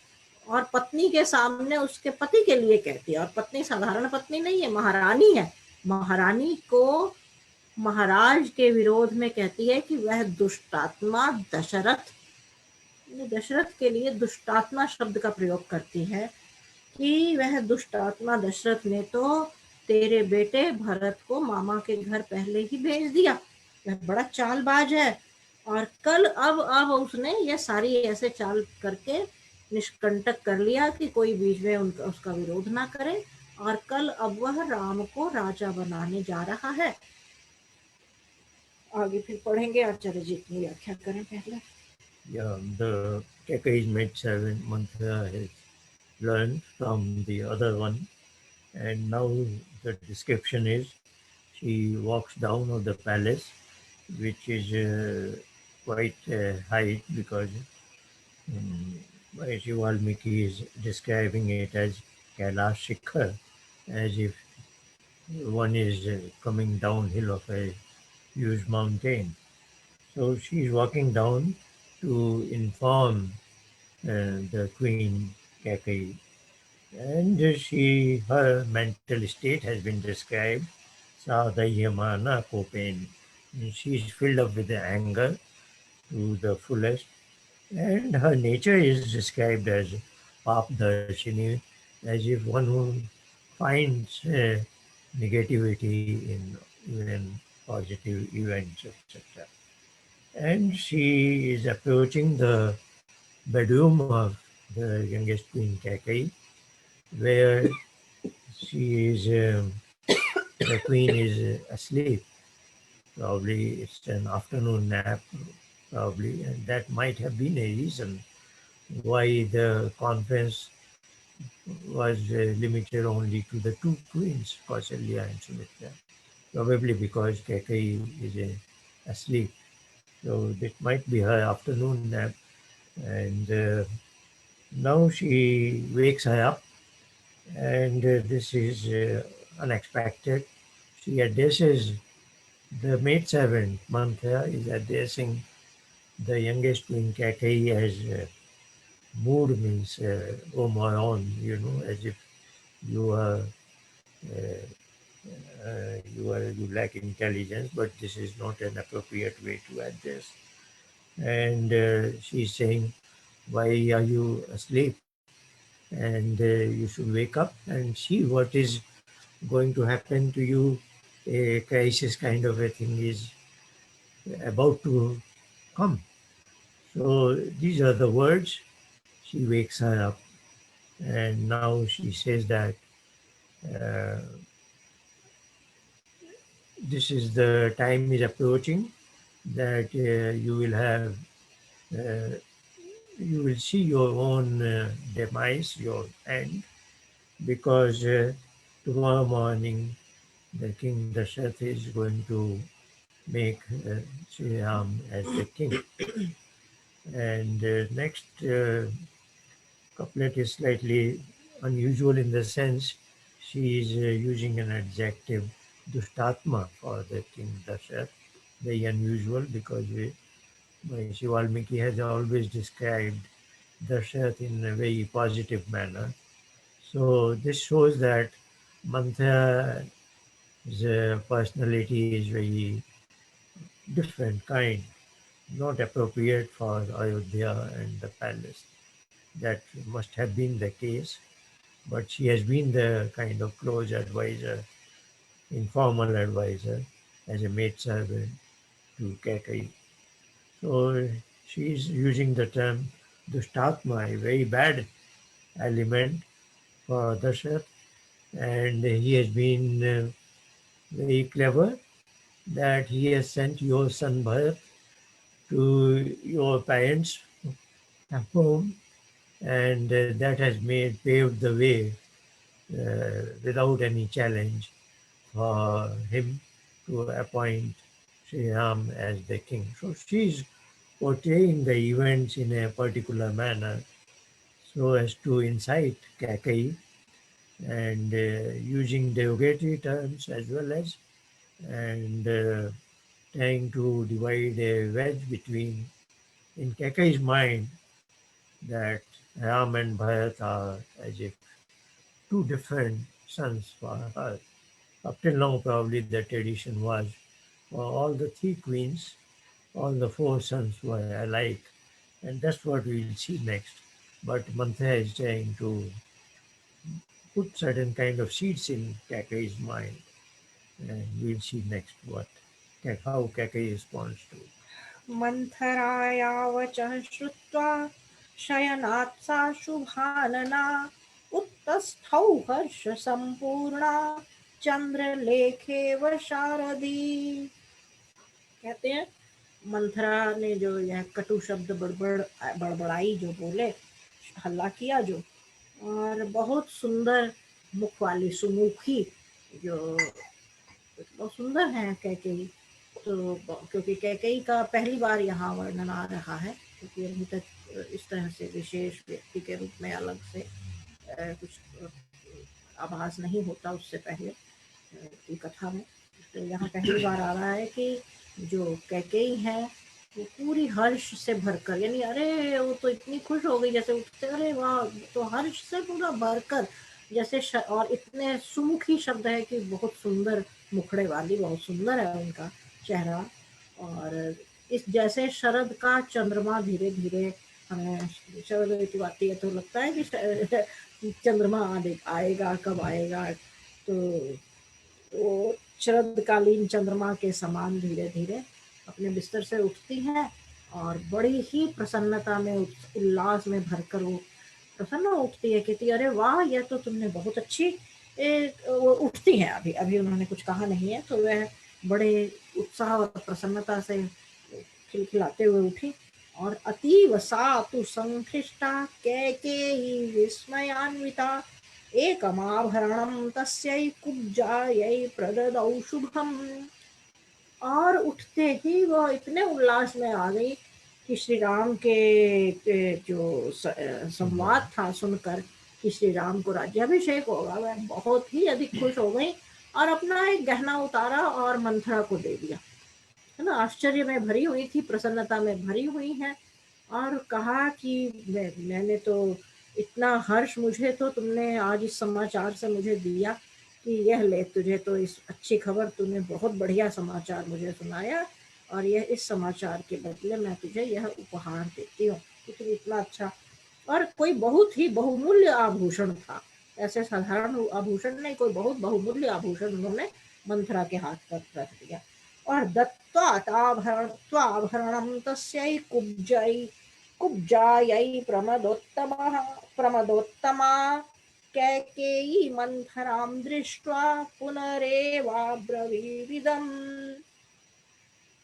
S1: और पत्नी के सामने उसके पति के लिए कहती है, और पत्नी साधारण पत्नी नहीं है, महारानी है। महारानी को महाराज के विरोध में कहती है कि वह दुष्टात्मा दशरथ, दशरथ के लिए दुष्टात्मा शब्द का प्रयोग करती है कि वह दुष्टात्मा दशरथ ने तो तेरे बेटे भरत को मामा के घर पहले ही भेज दिया, वह बड़ा चालबाज है, और कल अब उसने ये सारी ऐसे चाल करके निष्कंटक कर लिया कि कोई बीच में उसका विरोध ना करे, और कल अब वह राम को राजा बनाने जा रहा है। आगे फिर पढ़ेंगे, आचार्य जी की व्याख्या करें पहले।
S2: Yeah, the Kekkei's maid-servant Manthara has learned from the other one, and now the description is she walks down of the palace, which is quite high because Maharishi Valmiki is describing it as Kailash Shikhar, as if one is coming downhill of a huge mountain. So she is walking down to inform the queen Kekkei, and her mental state has been described. Sadayamana Kopen. She is filled up with anger to the fullest, and her nature is described as Papdarshini, as if one who finds negativity in even positive events, etc. And she is approaching the bedroom of the youngest queen Kekkei, where she is, the queen is asleep. Probably it's an afternoon nap, probably, and that might have been a reason why the conference was limited only to the two queens, Kausalya and Sumitra. Probably because Kekkei is asleep. So it might be her afternoon nap. And now she wakes her up, and this is unexpected. She addresses the maidservant, Manthara, is addressing the youngest queen Kekkei as mood means, oh my own, as if you are you lack intelligence, but this is not an appropriate way to address. And she's saying, why are you asleep? And you should wake up and see what is going to happen to you. A crisis kind of a thing is about to come. So these are the words. She wakes her up, and now she says that uh, this is the time is approaching that you will have uh, you will see your own demise, your end, because tomorrow morning the king Dasharatha is going to make Sri Ram as the king. And next couplet is slightly unusual in the sense she is using an adjective Dushtatma for the king Dasharatha. Very unusual because Maharishi Valmiki has always described Dasharatha in a very positive manner. So this shows that Manthara's personality is very different kind, not appropriate for Ayodhya and the palace. That must have been the case, but she has been the kind of close advisor, informal advisor, as a maidservant to Kekai. So she is using the term Dushtatma, a very bad element for Dasharatha, and he has been very clever that he has sent your son Bharat to your parents' home, and that has paved the way without any challenge for him to appoint Sri Ram as the king. So she's portraying the events in a particular manner so as to incite Kakai and using derogatory terms as well as and trying to divide a wedge between in Kakai's mind that Ram and Bharat are as if two different sons for her. Up till now, probably the tradition was for all the three queens, all the four sons were alike, and that's what we'll see next. But Mantha is trying to put certain kind of seeds in Kakai's mind, and we'll see next how Kakai responds to it.
S1: मन्थरायावचः श्रुत्वा शयनात् सा शुभानना उत्तस्थौ हर्षसम्पूर्णा चंद्रलेखेव शारदी। कहते हैं मंथरा ने जो यह कटु शब्द बड़बड़ाई जो बोले, हल्ला किया जो, और बहुत सुंदर मुख वाली सुमुखी जो बहुत सुंदर है कैकेयी। तो क्योंकि कैकेयी का पहली बार यहाँ वर्णन आ रहा है, क्योंकि अभी तक इस तरह से विशेष व्यक्ति के रूप में अलग से कुछ आभास नहीं होता उससे पहले की कथा में। तो यहाँ पहली बार आ रहा है कि जो कैकेयी है वो पूरी हर्ष से भरकर, यानी अरे वो तो इतनी खुश हो गई जैसे उठते, अरे वाह, तो हर्ष से पूरा भरकर जैसे और इतने सुमुखी शब्द है कि बहुत सुंदर मुखड़े वाली, बहुत सुंदर है उनका चेहरा। और इस जैसे शरद का चंद्रमा धीरे धीरे, हमें शरद ऋतु आती है तो लगता है कि चंद्रमा आएगा, कब आएगा। तो वो शरदकालीन चंद्रमा के समान धीरे धीरे अपने बिस्तर से उठती हैं और बड़ी ही प्रसन्नता में, उल्लास में भरकर वो प्रसन्न उठती है। कहती अरे वाह, यह तो तुमने बहुत अच्छी वो उठती हैं, अभी अभी उन्होंने कुछ कहा नहीं है, तो वह बड़े उत्साह और प्रसन्नता से खिलखिलाते हुए उठी। और अतीव सातु संकृष्टा कैकेयी विस्मयान्विता एकमाभरणं तस्यै कुब्जायै प्रददौ शुभम। और उठते ही वह इतने उल्लास में आ गई कि श्री राम के जो संवाद था सुनकर कि श्री राम को राज्याभिषेक होगा, वह बहुत ही अधिक खुश हो गई और अपना एक गहना उतारा और मंथरा को दे दिया, है ना। आश्चर्य में भरी हुई थी, प्रसन्नता में भरी हुई है, और कहा कि मैंने तो इतना हर्ष, मुझे तो तुमने आज इस समाचार से मुझे दिया कि यह ले, तुझे तो इस अच्छी खबर, तूने बहुत बढ़िया समाचार मुझे सुनाया और यह इस समाचार के बदले मैं तुझे यह उपहार देती हूँ। तो इतना अच्छा, और कोई बहुत ही बहुमूल्य आभूषण था, ऐसे साधारण आभूषण नहीं, कोई बहुत बहुमूल्य आभूषण उन्होंने मंथरा के हाथ पर रख दिया। और दत्त्वाभरणं तस्यै कुब्जायै प्रमदोत्तमा कैकेयी मंथरां दृष्ट्वा पुनरेवाब्रवीदिदम्।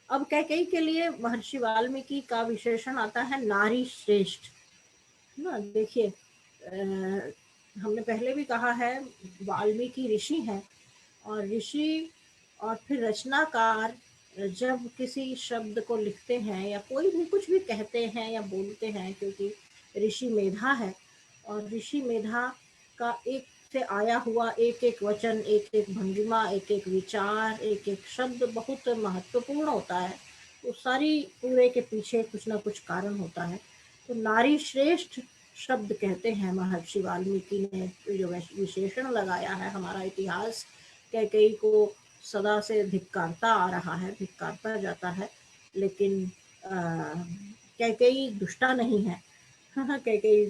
S1: अब कैकेयी के लिए महर्षि वाल्मीकि का विशेषण आता है नारी श्रेष्ठ। ना देखिए, हमने पहले भी कहा है, वाल्मीकि ऋषि हैं, और ऋषि और फिर रचनाकार जब किसी शब्द को लिखते हैं या कोई भी कुछ भी कहते हैं या बोलते हैं, क्योंकि ऋषि मेधा है, और ऋषि मेधा का एक से आया हुआ एक एक वचन, एक एक भंगिमा, एक एक विचार, एक एक शब्द बहुत महत्वपूर्ण होता है। उस सारी पूरे के पीछे कुछ ना कुछ कारण होता है। तो नारी श्रेष्ठ शब्द कहते हैं महर्षि वाल्मीकि ने, जो विशेषण लगाया है। हमारा इतिहास कैकेयी को सदा से धिक्कारता आ रहा है, धिक्कारता जाता है, लेकिन कैकेयी दुष्टा नहीं है। कैकेयी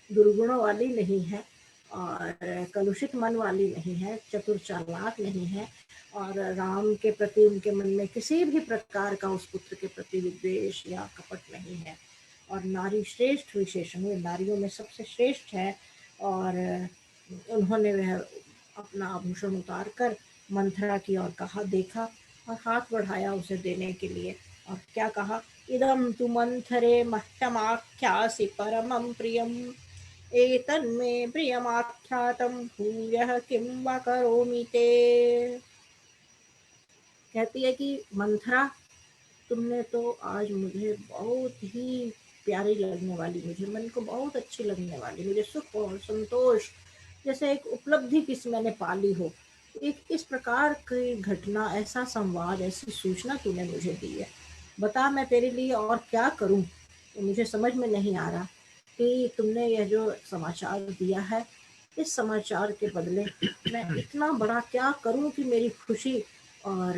S1: दुर्गुणों वाली नहीं है, और कलुषित मन वाली नहीं है, चतुर चालाक नहीं है, और राम के प्रति उनके मन में किसी भी प्रकार का उस पुत्र के प्रति विद्वेष या कपट नहीं है। और नारी श्रेष्ठ विशेषण, वे नारियों में सबसे श्रेष्ठ है। और उन्होंने वह अपना आभूषण उतार कर मंथरा की ओर कहा, देखा और हाथ बढ़ाया उसे देने के लिए, और क्या कहा, इदं तु मंथरे मह्यमाख्यासि परमं प्रियम, एतन्मे प्रियमाख्यातं भूयः किं वा करोमि ते। कहती है कि मंथरा, तुमने तो आज मुझे बहुत ही प्यारी लगने वाली, मुझे मन को बहुत अच्छी लगने वाली, मुझे सुख और संतोष जैसे एक उपलब्धि किसी मैंने पाली हो, एक इस प्रकार की घटना, ऐसा संवाद, ऐसी सूचना तूने मुझे दी है। बता मैं तेरे लिए और क्या करूं, तो मुझे समझ में नहीं आ रहा कि तुमने यह जो समाचार दिया है, इस समाचार के बदले मैं इतना बड़ा क्या करूं कि मेरी खुशी, और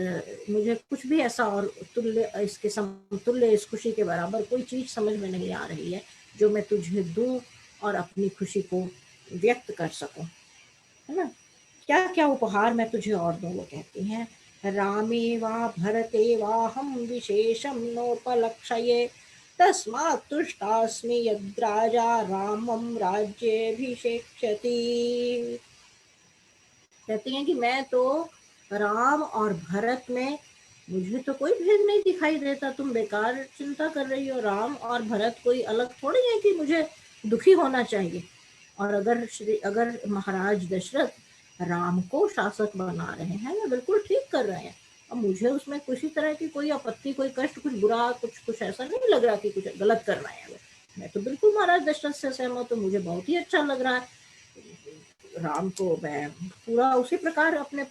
S1: मुझे कुछ भी ऐसा और तुल्य, इसके समतुल्य, इस खुशी के बराबर कोई चीज समझ में नहीं आ रही है जो मैं तुझे दूं और अपनी खुशी को व्यक्त कर सकूं, है ना। क्या क्या उपहार मैं तुझे और दूं, वो कहती हैं, रामे वा भरते वा हम विशेषम नोपलक्षये, तस्मात् तुष्टास्मि यद्राजा रामं राज्येभिषेक्ष्यति। कहती हैं कि मैं तो राम और भरत में, मुझे तो कोई भेद नहीं दिखाई देता, तुम बेकार चिंता कर रही हो, राम और भरत कोई अलग थोड़ी है कि मुझे दुखी होना चाहिए। और अगर महाराज दशरथ राम को शासक बना रहे हैं या बिल्कुल ठीक कर रहे हैं, अब मुझे उसमें किसी तरह की कोई आपत्ति, कोई कष्ट, कुछ बुरा, कुछ ऐसा नहीं लग रहा कि कुछ गलत कर रहे हैं। मैं तो बिल्कुल महाराज दशरथ से सहमत हूँ, मुझे बहुत ही अच्छा लग रहा है। राम को मैं पूरा उसी प्रकार अपने,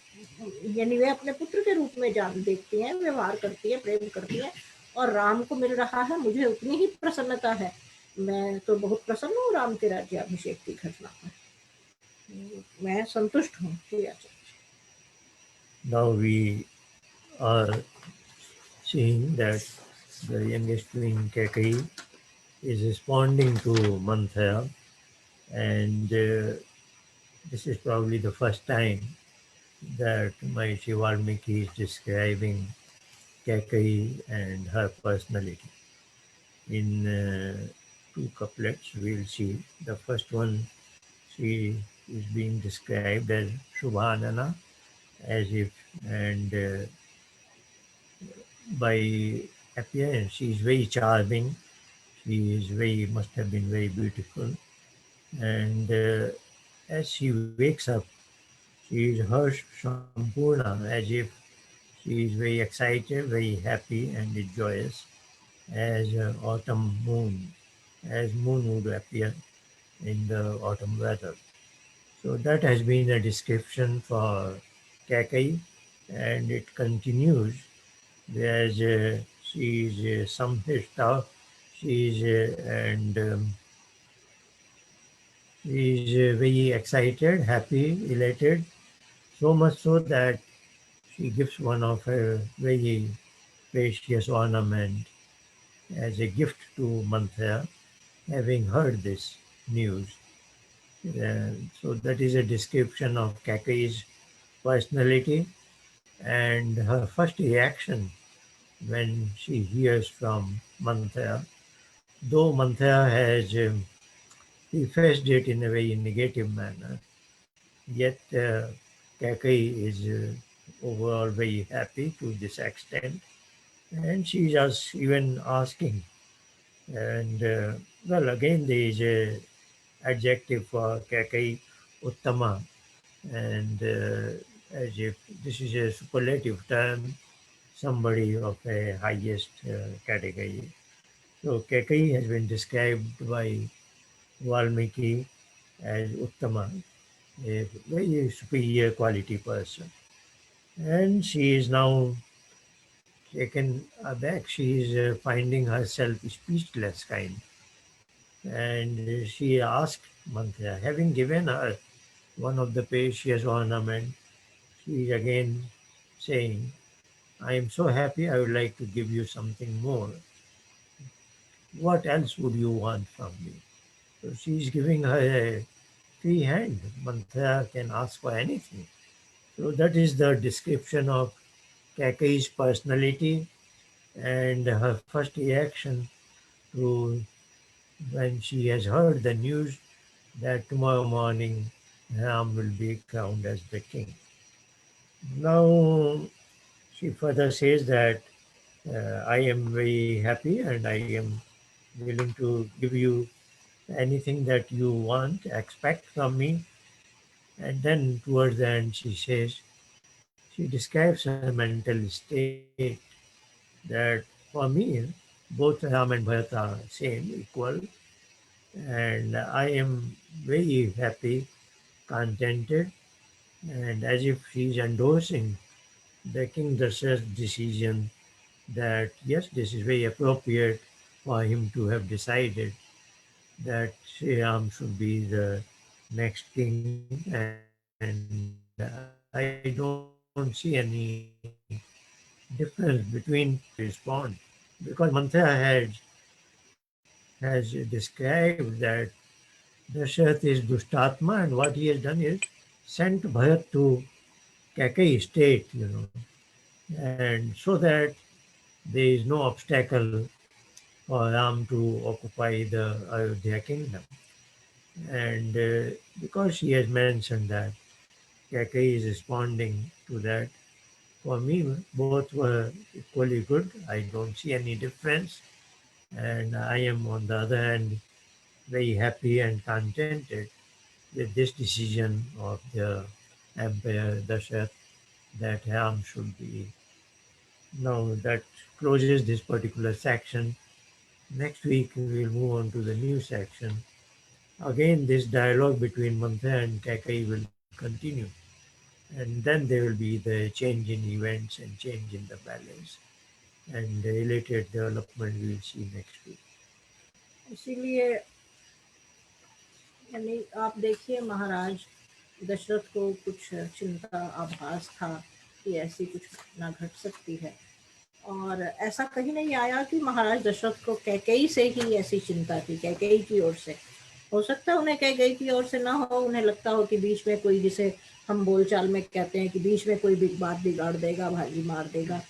S1: यानी वे अपने पुत्र के रूप में जान देखती हैं, व्यवहार करती है, प्रेम करती है, और राम को मिल रहा है, मुझे उतनी ही प्रसन्नता है। मैं तो बहुत प्रसन्न हूँ राम के राज्याभिषेक की घटना पर, मैं संतुष्ट हूँ।
S2: Now we are seeing that the youngest queen Kaikeyi is responding to Manthara, and this is probably the first time that Maharishi Valmiki is describing Kaikeyi and her personality. In two couplets, we'll see. The first one, she is being described as Shubhanana, as if, and by appearance, she is very charming. She is very, must have been very beautiful. And as she wakes up, she is Harsh Sampurna, as if she is very excited, very happy, and joyous, as autumn moon, as moon would appear in the autumn weather. So that has been a description for Kakai, and it continues as she is samhishta, she is and she is very excited, happy, elated, so much so that she gives one of her very precious ornament as a gift to Manthara, having heard this news. So that is a description of Kakai's personality and her first reaction when she hears from Manthara. Though Manthara has prefaced it in a very negative manner, yet Kakai is overall very happy to this extent, and she is even asking. And well, again, there is a adjective for Kakai Uttama, and as if this is a superlative term, somebody of a highest category. So Kakai has been described by Valmiki as Uttama, a very superior quality person. And she is now taken aback. She is finding herself speechless, kind. And she asked Manthra, having given her one of the precious ornament, she is again saying, I am so happy, I would like to give you something more. What else would you want from me? So she is giving her a free hand. Manthra can ask for anything. So that is the description of Kakai's personality and her first reaction to when she has heard the news that tomorrow morning Ram will be crowned as the king. Now she further says that I am very happy and I am willing to give you anything that you want, expect from me. And then towards the end, she says, she describes her mental state that for me, both Ram and Bharat are same, equal, and I am very happy, contented, and as if she is endorsing the King Dasharatha's decision that yes, this is very appropriate for him to have decided that Sri Ram should be the next king, and I don't see any difference between how he will respond because Manthra has described that Dasharatha is Dushtatma, and what he has done is sent Bharat to Kakai state, and so that there is no obstacle for Ram to occupy the Ayodhya kingdom. And because she has mentioned that Kakai is responding to that, for me, both were equally good. I don't see any difference. And I am, on the other hand, very happy and contented with this decision of the Emperor Dasharatha that Ram should be. Now that closes this particular section. Next week we will move on to the new section. Again, this dialogue between Mantha and Kakai will continue, and then there will be the change in events and change in the balance, and the related development we will see next week.
S1: इसीलिए यानी आप देखिए महाराज दशरथ को कुछ चिंता आभास था कि ऐसी कुछ घटना घट सकती है, और ऐसा कहीं नहीं आया कि महाराज दशरथ को कैकेयी से ही ऐसी चिंता थी, कैकेयी की ओर से। हो सकता है उन्हें कैकेयी की ओर से ना हो, उन्हें लगता हो कि बीच में कोई, जिसे हम बोलचाल में कहते हैं कि बीच में कोई बात बिगाड़ देगा, भाजी मार देगा।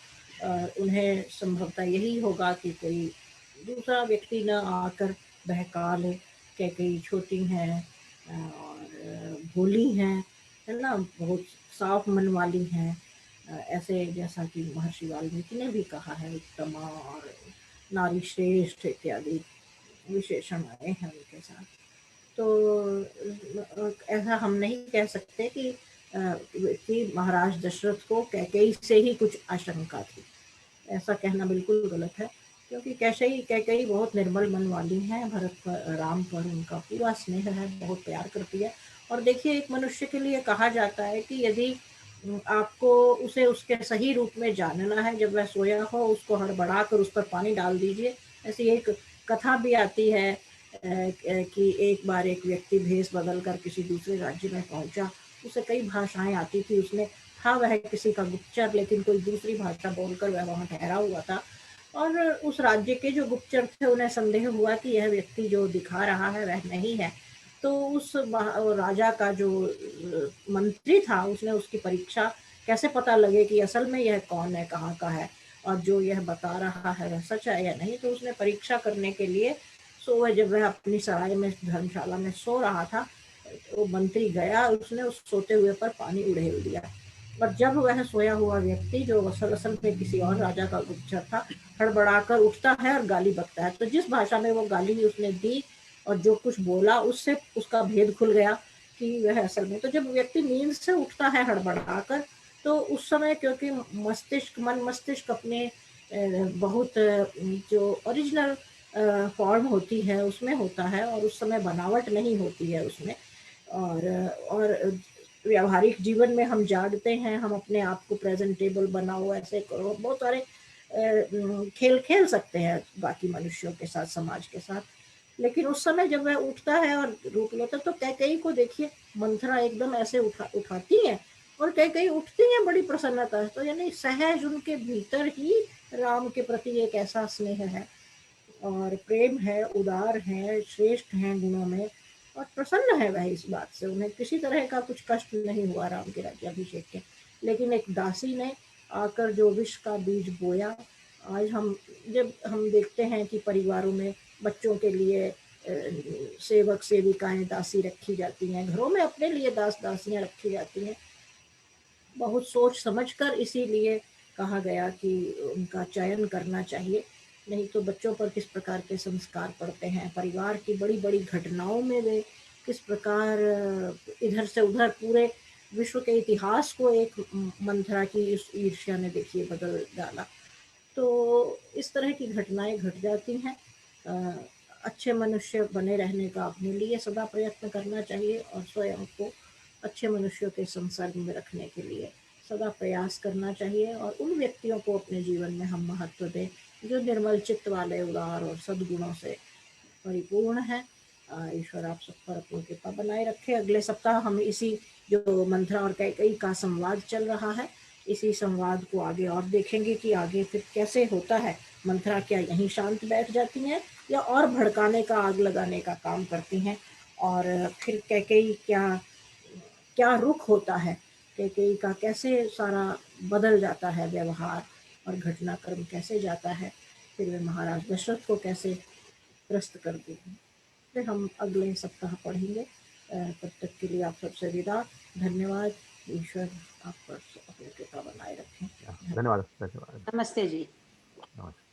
S1: उन्हें संभवतः यही होगा कि कोई दूसरा व्यक्ति न आकर बहका ले, कैकेयी छोटी हैं और भोली हैं, है ना, बहुत साफ मन वाली हैं, ऐसे जैसा कि महर्षि वाल्मीकि ने भी कहा है, उत्तमा और नारी श्रेष्ठ इत्यादि विशेषण आए हैं उनके साथ। तो ऐसा हम नहीं कह सकते कि महाराज दशरथ को कैकेयी से ही कुछ आशंका थी, ऐसा कहना बिल्कुल गलत है, क्योंकि कैकेयी बहुत निर्मल मन वाली हैं, भरत पर, राम पर उनका पूरा स्नेह है, बहुत प्यार करती है। और देखिए, एक मनुष्य के लिए कहा जाता है कि यदि आपको उसे उसके सही रूप में जानना है, जब वह सोया हो उसको हड़बड़ा कर उस पर पानी डाल दीजिए। ऐसी एक कथा भी आती है कि एक बार एक व्यक्ति भेष बदल कर किसी दूसरे राज्य में पहुंचा, उसे कई भाषाएं आती थी, उसने था वह किसी का गुप्तचर, लेकिन कोई दूसरी भाषा बोलकर वह वहां ठहरा हुआ था, और उस राज्य के जो गुप्तचर थे उन्हें संदेह हुआ कि यह व्यक्ति जो दिखा रहा है वह नहीं है। तो उस राजा का जो मंत्री था, उसने उसकी परीक्षा, कैसे पता लगे कि असल में यह कौन है, कहाँ का है, और जो यह बता रहा है वह सच है या नहीं, तो उसने परीक्षा करने के लिए जब वह अपनी सराय में, धर्मशाला में सो रहा था, वो मंत्री गया, उसने उस सोते हुए पर पानी उड़ेल दिया, और जब वह सोया हुआ व्यक्ति, जो असल में किसी और राजा का गुप्तचर था, हड़बड़ाकर उठता है और गाली बकता है। तो जिस भाषा में वो गाली उसने दी, और जो कुछ बोला उससे उसका भेद खुल गया कि वह असल में, तो जब व्यक्ति नींद से उठता है हड़बड़ाकर, तो उस समय क्योंकि मन मस्तिष्क अपने बहुत जो ओरिजिनल फॉर्म होती है उसमें होता है, और उस समय बनावट नहीं होती है उसमें। और व्यावहारिक जीवन में हम जागते हैं, हम अपने आप को प्रेजेंटेबल बनाओ, ऐसे करो, बहुत सारे खेल खेल सकते हैं बाकी मनुष्यों के साथ, समाज के साथ। लेकिन उस समय जब वह उठता है और रूप लेता, तो कैकेयी को देखिए, मंथरा एकदम ऐसे उठाती है, और कैकेयी उठती है बड़ी प्रसन्नता है। तो यानी सहज उनके भीतर ही राम के प्रति एक ऐसा स्नेह है और प्रेम है, उदार है, श्रेष्ठ हैं गुणों में, और प्रसन्न है वह इस बात से, उन्हें किसी तरह का कुछ कष्ट नहीं हुआ राम के राज्याभिषेक के। लेकिन एक दासी ने आकर जो विष का बीज बोया, आज जब हम देखते हैं कि परिवारों में बच्चों के लिए सेवक सेविकाएं दासी रखी जाती हैं, घरों में अपने लिए दास दासियां रखी जाती हैं, बहुत सोच समझकर इसीलिए कहा गया कि उनका चयन करना चाहिए, नहीं तो बच्चों पर किस प्रकार के संस्कार पड़ते हैं, परिवार की बड़ी बड़ी घटनाओं में वे किस प्रकार इधर से उधर पूरे विश्व के इतिहास को एक मंथरा की इस ईर्ष्या ने देखिए बदल डाला। तो इस तरह की घटनाएं घट जाती हैं। अच्छे मनुष्य बने रहने का अपने लिए सदा प्रयत्न करना चाहिए, और स्वयं को अच्छे मनुष्यों के संसर्ग में रखने के लिए सदा प्रयास करना चाहिए, और उन व्यक्तियों को अपने जीवन में हम महत्व दें जो निर्मल चित्त वाले, उदार और सद्गुणों से परिपूर्ण है। ईश्वर आप सब पर अपनी कृपा बनाए रखे। अगले सप्ताह हम इसी जो मंथरा और कैकेयी का संवाद चल रहा है, इसी संवाद को आगे और देखेंगे कि आगे फिर कैसे होता है। मंथरा क्या यहीं शांत बैठ जाती हैं या और भड़काने का, आग लगाने का काम करती हैं, और फिर कैकेयी क्या क्या रुख होता है, कैकेयी का कैसे सारा बदल जाता है व्यवहार और घटनाक्रम कैसे जाता है, फिर वे महाराज दशरथ को कैसे त्रस्त कर दी। फिर हम अगले सप्ताह पढ़ेंगे। तब तक के लिए आप सबसे विदा। धन्यवाद। ईश्वर आप पर अपनी कृपा बनाए रखें।
S4: धन्यवाद। धन्यवाद।
S5: नमस्ते जी।
S4: नमस्ते।